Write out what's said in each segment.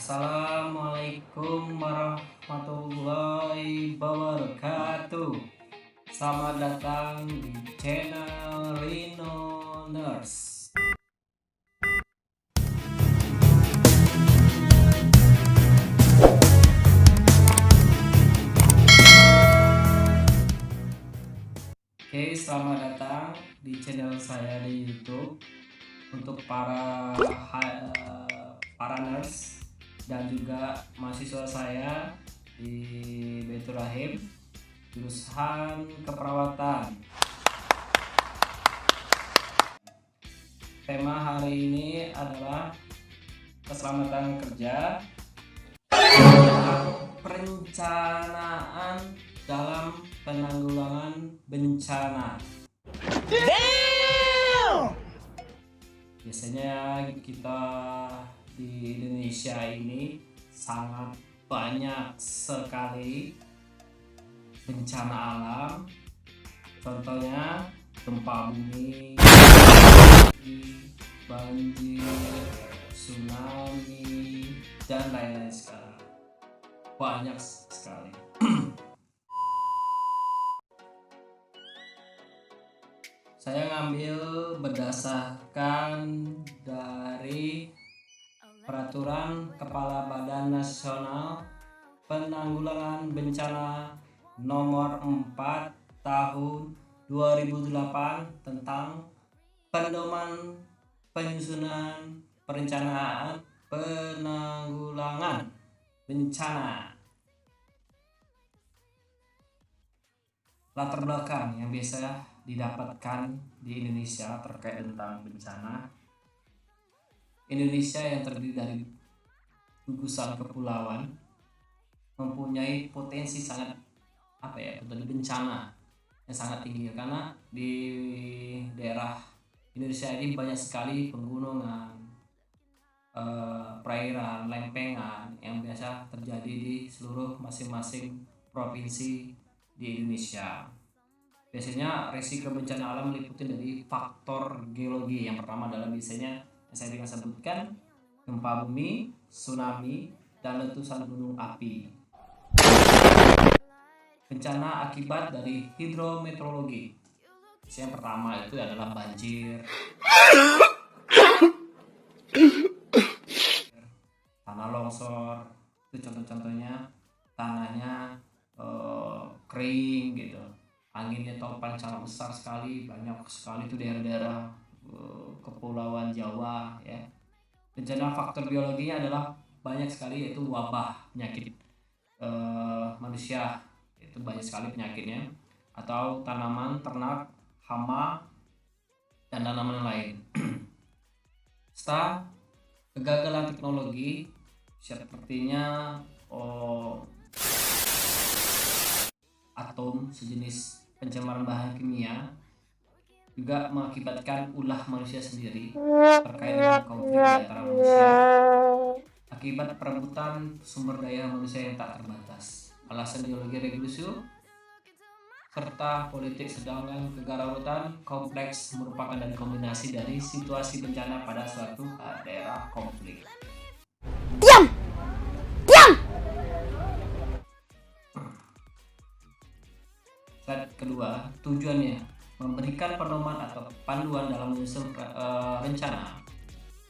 Assalamualaikum warahmatullahi wabarakatuh. Selamat datang di channel Rino Nurse. Oke, selamat datang di channel saya di YouTube. Untuk para nurse dan juga mahasiswa saya di Baitur Rahim jurusan keperawatan. Tema hari ini adalah keselamatan kerja, perencanaan dalam penanggulangan bencana. Biasanya kita di Indonesia ini sangat banyak sekali bencana alam, contohnya gempa bumi, banjir, tsunami, dan lain-lain sekali. Banyak sekali. Saya ngambil berdasarkan dari Peraturan Kepala Badan Nasional Penanggulangan Bencana Nomor 4 Tahun 2008 tentang pedoman penyusunan perencanaan penanggulangan bencana. Latar belakang yang biasa didapatkan di Indonesia terkait tentang bencana. Indonesia yang terdiri dari gugusan kepulauan mempunyai potensi sangat dari bencana yang sangat tinggi, karena di daerah Indonesia ini banyak sekali pegunungan, perairan, lempengan yang biasa terjadi di seluruh masing-masing provinsi di Indonesia. Biasanya risiko bencana alam meliputi dari faktor geologi. Yang pertama adalah biasanya yang saya ingin sebutkan gempa bumi, tsunami, dan letusan gunung api. Bencana akibat dari hidrometeorologi. Yang pertama itu adalah banjir, tanah longsor, itu contoh-contohnya. Tanahnya kering gitu, anginnya topan sangat besar sekali, banyak sekali itu daerah-daerah kepulauan Jawa ya. Bencana faktor biologinya adalah banyak sekali, yaitu wabah, penyakit manusia, itu banyak sekali penyakitnya, atau tanaman, ternak, hama, dan tanaman lain. Setelah kegagalan teknologi sepertinya atom, sejenis pencemaran bahan kimia, juga mengakibatkan ulah manusia sendiri terkait dengan konflik di antara manusia akibat perebutan sumber daya manusia yang tak terbatas. Alasan ideologi revolusi serta politik, sedangkan kedaruratan kompleks merupakan dari kombinasi dari situasi bencana pada suatu daerah konflik. Diam! Slide kedua, tujuannya memberikan pedoman atau panduan dalam menyusun rencana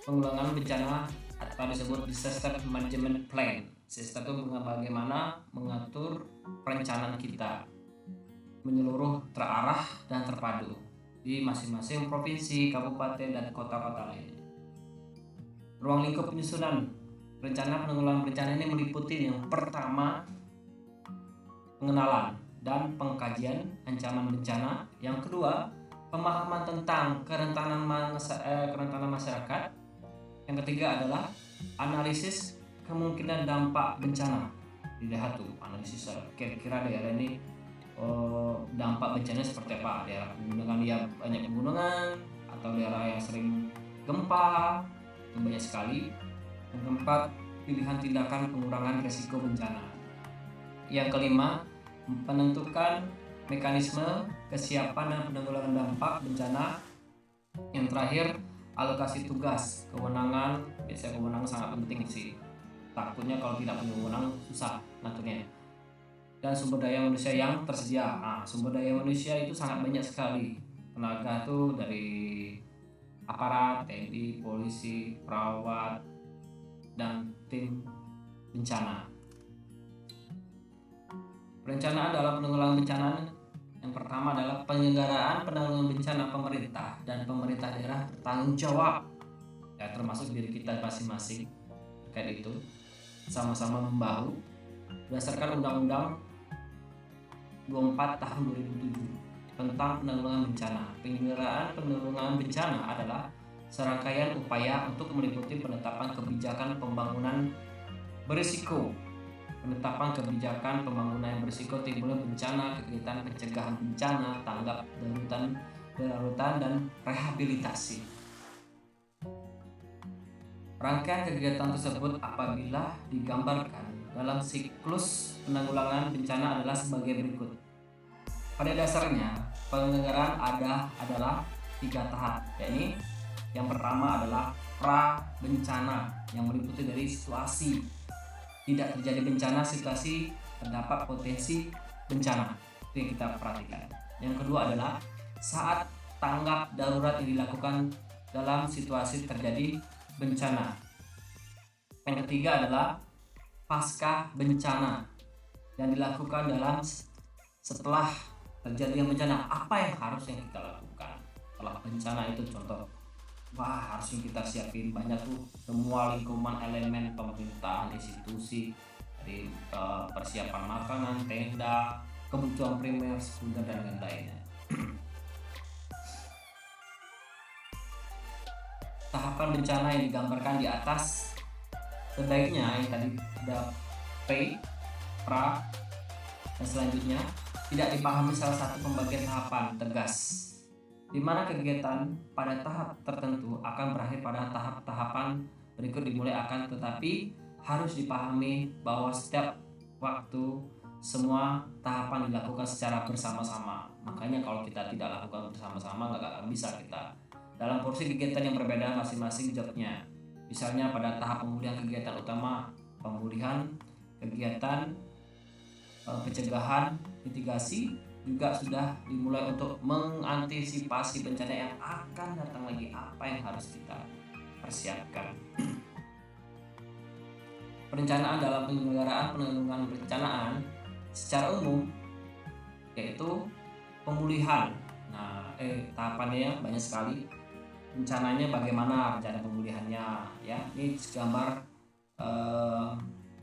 penanggulangan bencana atau disebut disaster management plan. Disaster itu bagaimana mengatur perencanaan kita menyeluruh, terarah, dan terpadu di masing-masing provinsi, kabupaten, dan kota-kota lainnya. Ruang lingkup penyusunan rencana penanggulangan bencana ini meliputi yang pertama, pengenalan dan pengkajian ancaman bencana. Yang kedua, pemahaman tentang kerentanan masyarakat. Yang ketiga adalah analisis kemungkinan dampak bencana. Dilihat tuh analisis kira-kira daerah ini dampak bencana seperti apa. Daerah pegunungan yang banyak pegunungan, atau daerah yang sering gempa, itu banyak sekali. Yang keempat, pilihan tindakan pengurangan risiko bencana. Yang kelima, menentukan mekanisme kesiapan dan penanggulangan dampak bencana. Yang terakhir, alokasi tugas, kewenangan. Biasanya kewenangan sangat penting sih. Takutnya kalau tidak punya wewenang susah ngaturnya. Dan sumber daya manusia yang tersedia. Nah, sumber daya manusia itu sangat banyak sekali. Tenaga tuh dari aparat, TNI, polisi, perawat, dan tim bencana. Perencanaan dalam penanggulangan bencana yang pertama adalah penyelenggaraan penanggulangan bencana pemerintah dan pemerintah daerah bertanggung jawab, ya termasuk diri kita masing-masing terkait itu, sama-sama membahu berdasarkan Undang-Undang 24 tahun 2007 tentang penanggulangan bencana. Penyelenggaraan penanggulangan bencana adalah serangkaian upaya untuk meliputi penetapan kebijakan pembangunan berisiko, penetapan kebijakan pembangunan yang berisiko timbulnya bencana, kegiatan pencegahan bencana, tanggap darurat dan rehabilitasi. Rangkaian kegiatan tersebut apabila digambarkan dalam siklus penanggulangan bencana adalah sebagai berikut. Pada dasarnya, penyelenggaraan adalah 3 tahap, yakni yang pertama adalah pra bencana yang meliputi dari situasi tidak terjadi bencana, situasi terdapat potensi bencana. Itu yang kita perhatikan. Yang kedua adalah saat tanggap darurat yang dilakukan dalam situasi terjadi bencana. Yang ketiga adalah pasca bencana yang dilakukan dalam setelah terjadi bencana. Apa yang harus kita lakukan setelah bencana itu? Contoh, harusnya kita siapin banyak tuh, semua lingkungan elemen pemerintahan, institusi, dari persiapan makanan, tenda, kebutuhan primer, sekunder dan lain-lainnya. Tahapan bencana yang digambarkan di atas sebaiknya yang tadi ada pra, dan selanjutnya tidak dipahami salah satu pembagian tahapan tegas, di mana kegiatan pada tahap tertentu akan berakhir pada tahap-tahapan berikut dimulai akan, tetapi harus dipahami bahwa setiap waktu semua tahapan dilakukan secara bersama-sama. Makanya kalau kita tidak lakukan bersama-sama nggak akan bisa kita dalam porsi kegiatan yang berbeda masing-masing jobnya. Misalnya pada tahap pemulihan kegiatan utama, pemulihan kegiatan pencegahan, mitigasi juga sudah dimulai untuk mengantisipasi bencana yang akan datang lagi. Apa yang harus kita persiapkan? Perencanaan dalam penyelenggaraan penanggulangan bencanaan secara umum yaitu pemulihan. Nah, tahapannya banyak sekali. Rencananya bagaimana rencana pemulihannya, ya. Ini gambar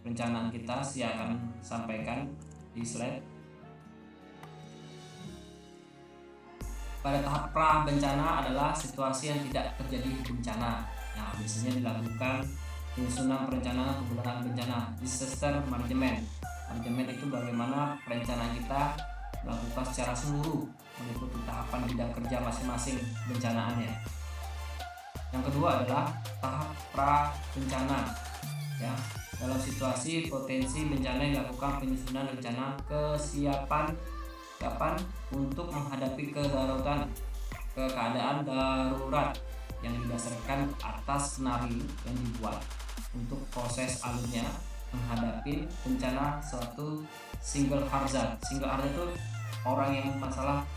perencanaan kita, saya akan sampaikan di slide. Pada tahap pra bencana adalah situasi yang tidak terjadi bencana. Nah, biasanya dilakukan penyusunan perencanaan penanggulangan bencana, disaster management. Manajemen itu bagaimana perencanaan kita dilakukan secara seluruh, meliputi tahapan bidang kerja masing-masing bencanaannya. Yang kedua adalah tahap pra bencana, ya. Dalam situasi potensi bencana yang dilakukan penyusunan rencana kesiapan untuk menghadapi keadaan darurat yang didasarkan atas skenario yang dibuat untuk proses alurnya menghadapi bencana suatu single hazard. Single hazard itu orang yang masalah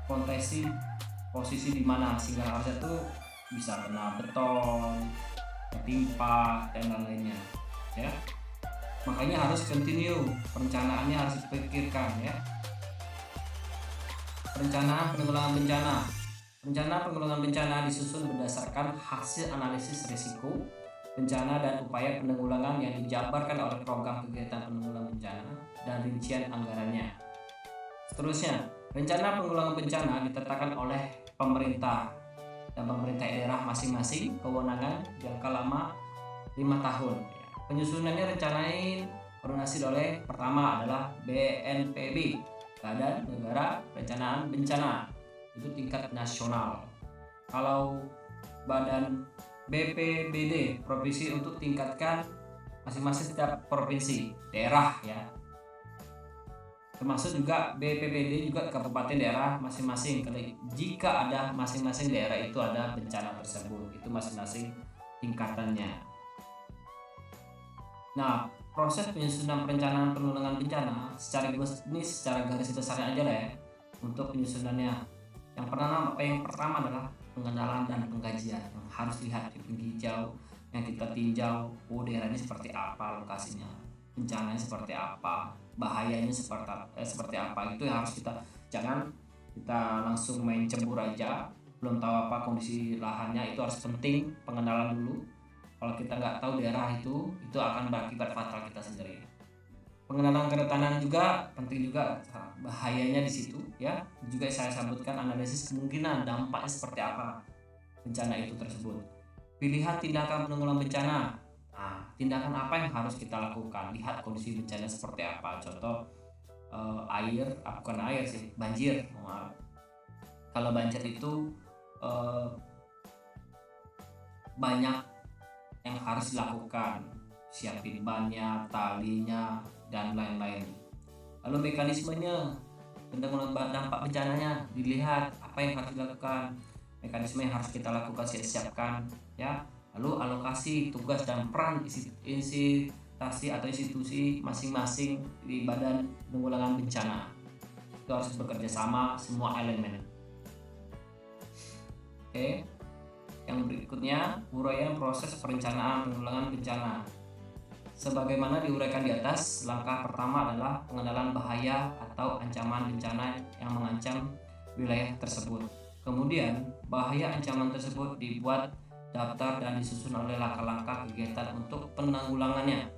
posisi di mana. Single hazard itu bisa kena beton, ketimpa dan lain-lainnya, ya. Makanya harus continue, perencanaannya harus dipikirkan, ya. Perencanaan penanggulangan bencana. Rencana penanggulangan bencana disusun berdasarkan hasil analisis risiko bencana dan upaya penanggulangan yang dijabarkan oleh program kegiatan penanggulangan bencana dan rincian anggarannya. Seterusnya, rencana penanggulangan bencana ditetapkan oleh pemerintah dan pemerintah daerah masing-masing, kewenangan jangka lama 5 tahun. Penyusunannya rencanain koordinasi oleh pertama adalah BNPB, Badan Negara Perencanaan Bencana, itu tingkat nasional. Kalau Badan BPBD provinsi untuk tingkatkan masing-masing setiap provinsi, daerah, ya. Termasuk juga BPBD juga kabupaten daerah masing-masing. Jika ada masing-masing daerah itu ada bencana tersebut, itu masing-masing tingkatannya. Nah, proses penyusunan perencanaan penanggulangan bencana secara garis besarnya aja lah ya untuk penyusunannya. Yang pertama adalah pengenalan dan pengkajian yang harus lihat di penghijau yang kita tinjau, daerah ini seperti apa lokasinya, bencananya seperti apa, bahayanya seperti apa, itu yang harus kita, jangan kita langsung main cebur aja belum tahu apa kondisi lahannya. Itu harus penting pengenalan dulu. Kalau kita nggak tahu daerah itu akan berakibat fatal kita sendiri. Pengenalan kerentanan juga penting juga, bahayanya di situ ya. Juga saya sebutkan analisis kemungkinan dampaknya seperti apa bencana itu tersebut. Pilihan tindakan penanggulangan bencana. Nah, tindakan apa yang harus kita lakukan? Lihat kondisi bencana seperti apa. Contoh bukan air sih, banjir. Maaf. Kalau banjir itu banyak yang harus dilakukan, siapin bannya, talinya, dan lain-lain. Lalu mekanismenya, penanggulangan dampak bencananya, dilihat apa yang harus dilakukan, mekanisme yang harus kita lakukan, siapkan ya. Lalu alokasi tugas dan peran instansi atau institusi masing-masing di badan penanggulangan bencana itu harus bekerja sama semua elemen. Oke. Yang berikutnya, uraian proses perencanaan penanggulangan bencana. Sebagaimana diuraikan di atas, langkah pertama adalah pengenalan bahaya atau ancaman bencana yang mengancam wilayah tersebut. Kemudian, bahaya ancaman tersebut dibuat daftar dan disusun oleh langkah-langkah kegiatan untuk penanggulangannya.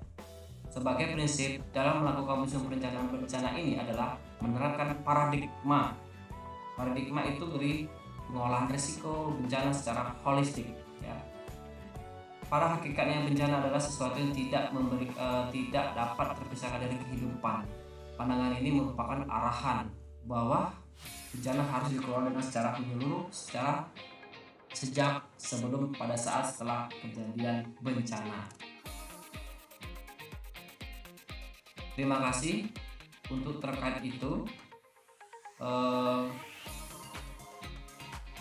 Sebagai prinsip, dalam melakukan penyusunan perencanaan bencana ini adalah menerapkan paradigma. Paradigma itu dari pengolahan risiko bencana secara holistik ya. Pada hakikatnya bencana adalah sesuatu yang tidak dapat terpisahkan dari kehidupan. Pandangan ini merupakan arahan bahwa bencana harus dikelola dengan secara menyeluruh, sejak sebelum, pada saat, setelah kejadian bencana. Terima kasih untuk terkait itu.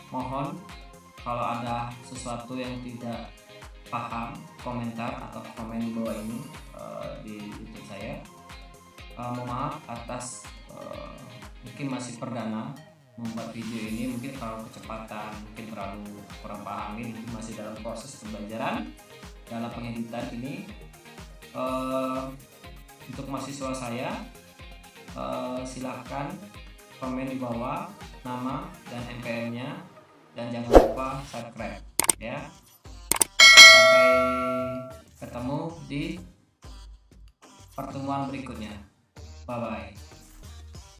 Mohon kalau ada sesuatu yang tidak paham, komentar atau komen di bawah ini di YouTube saya. Mohon maaf atas mungkin masih perdana membuat video ini, mungkin terlalu kecepatan, mungkin terlalu kurang pahami, mungkin masih dalam proses pembelajaran dalam pengeditan ini. Untuk mahasiswa saya, silahkan komen di bawah nama dan NPM-nya, dan jangan lupa subscribe ya. Sampai ketemu di pertemuan berikutnya. Bye bye.